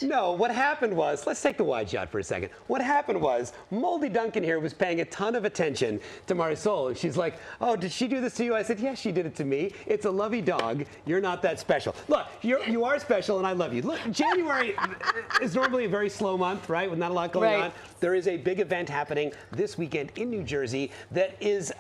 No, what happened was, let's take the wide shot for a second. What happened was, Moldy Dunkin here was paying a ton of attention to Marisol. And she's like, oh, did she do this to you? I said, yes, she did it to me. It's a lovey dog. You're not that special. Look, you are special and I love you. Look, January is normally a very slow month, right? With not a lot going on. There is a big event happening this weekend in New Jersey that is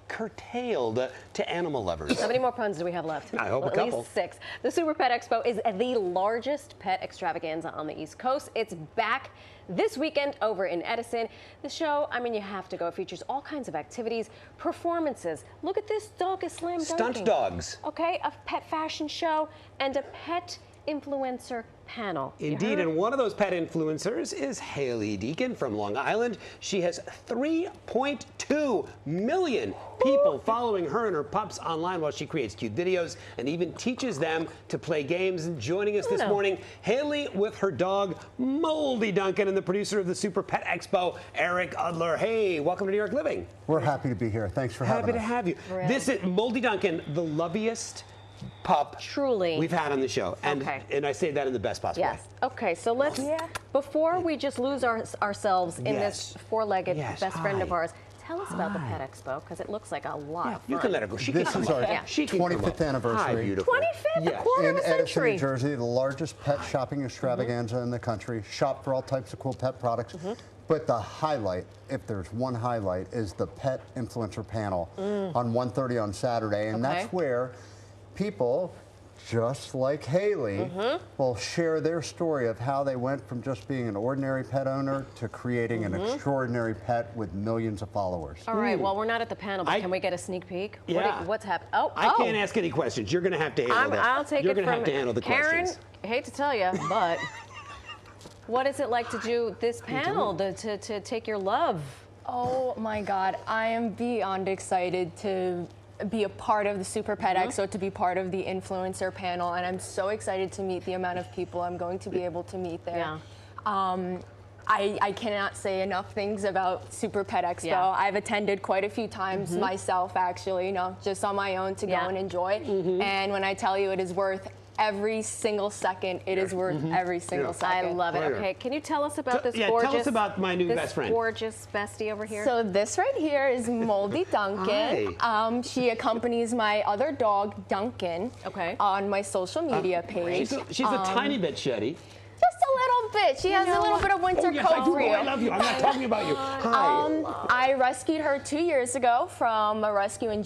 curtailed to animal lovers. How many more puns do we have left? I hope well, a couple. At least 6. The Super Pet Expo is the largest pet extravaganza on the East Coast. It's back this weekend over in Edison. The show, I mean, you have to go. It features all kinds of activities, performances. Look at this dog is slam dunking. Stunt dogs. Okay, a pet fashion show and a pet influencer panel. Indeed, and one of those pet influencers is Haley Deecken from Long Island. She has 3.2 million people following her and her pups online while she creates cute videos and even teaches them to play games. And joining us this morning, Haley with her dog, Moldy Dunkin, and the producer of the Super Pet Expo, Eric Udler. Hey, welcome to New York Living. We're happy to be here. Thanks for having us. Happy to have you. This is Moldy Dunkin, the loveliest pup truly we've had on the show, and I say that in the best possible way. Okay, so let's before we just lose ourselves in this four-legged best friend of ours, tell us about the Pet Expo, because it looks like a lot of fun. You can let her go. She this can is our 25th anniversary. Hi, beautiful. 25th, a quarter of a in Edison, century. New Jersey, the largest pet shopping extravaganza in the country. Shop for all types of cool pet products. But the highlight, if there's one highlight, is the pet influencer panel on 1:30 on Saturday, and that's where people just like Haley will share their story of how they went from just being an ordinary pet owner to creating an extraordinary pet with millions of followers. All right, well, we're not at the panel, but can we get a sneak peek? Yeah. What's happening? I can't ask any questions. You're going to have to handle that. I'll take You're it going to from have to handle the Karen, questions. I hate to tell you, but what is it like to do this panel, to take your love? Oh my God, I am beyond excited to be a part of the Super Pet Expo, to be part of the influencer panel, and I'm so excited to meet the amount of people I'm going to be able to meet there. I cannot say enough things about Super Pet Expo. I've attended quite a few times myself, actually, you know, just on my own to go and enjoy. And when I tell you it is worth every single second, it is worth every single second. I love it. Okay, can you tell us about this gorgeous... tell us about my new best friend. Gorgeous bestie over here. So this right here is Moldy Dunkin. She accompanies my other dog, Dunkin, on my social media page. She's a tiny bit sheddy. Just a little bit. She has a little bit of winter coat for you. I love you. I'm not talking about you. Hi. I rescued her 2 years ago from a rescue in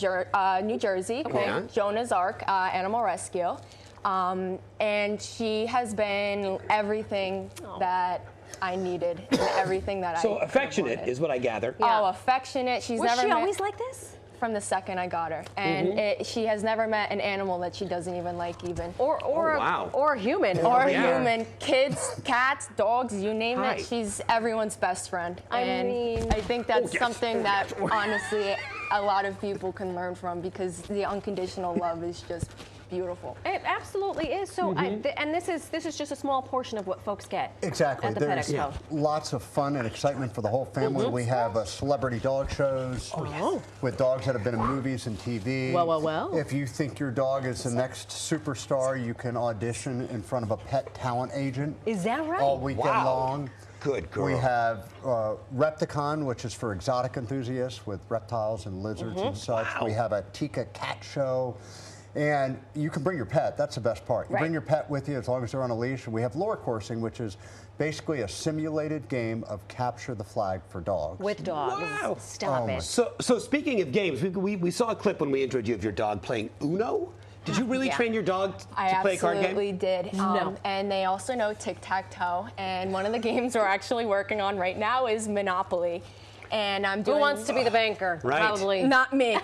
New Jersey, Jonah's Ark Animal Rescue. And she has been everything that I needed and everything that So affectionate is what I gather. Oh, affectionate. She's never Was she met, always like this? From the second I got her. And she has never met an animal that she doesn't even like even. Or a human. Or a human. Kids, cats, dogs, you name it. She's everyone's best friend. I mean... I think that's something that, honestly, a lot of people can learn from, because the unconditional love is just beautiful. It absolutely is. So, and this is just a small portion of what folks get. Exactly. At the Pet There's Expo. lots of fun and excitement for the whole family. We have celebrity dog shows with dogs that have been in movies and TV. Well. If you think your dog is the next superstar, you can audition in front of a pet talent agent. Is that right? All weekend long. Good girl. We have Repticon, which is for exotic enthusiasts with reptiles and lizards and such. We have a Tika cat show. And you can bring your pet. That's the best part. You bring your pet with you as long as they're on a leash. And we have lure coursing, which is basically a simulated game of capture the flag for dogs. With dogs. Wow. Stop it. So speaking of games, we saw a clip when we introed you of your dog playing Uno. Did you really train your dog to play a card game? I absolutely did. And they also know tic-tac-toe. And one of the games we're actually working on right now is Monopoly. And I'm doing... Who wants to be the banker? Right. Probably. Not me.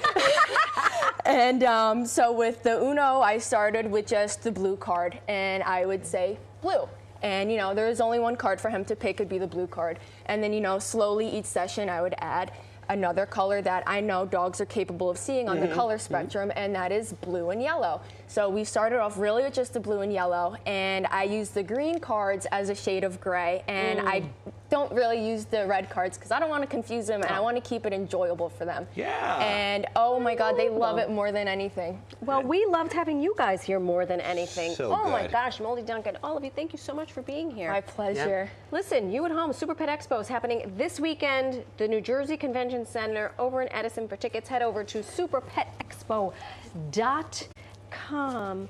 And so with the Uno, I started with just the blue card, and I would say blue. And, you know, there was only one card for him to pick, would be the blue card. And then, you know, slowly each session I would add another color that I know dogs are capable of seeing on the color spectrum, and that is blue and yellow. So we started off really with just the blue and yellow, and I used the green cards as a shade of gray, and I don't really use the red cards because I don't want to confuse them and I want to keep it enjoyable for them. Yeah. And oh my God, they love it more than anything. Well, we loved having you guys here more than anything. So oh my good. gosh, Moldy Dunkin, all of you, thank you so much for being here. My pleasure. Listen, you at home, Super Pet Expo is happening this weekend, the New Jersey Convention Center over in Edison. For tickets, head over to superpetexpo.com.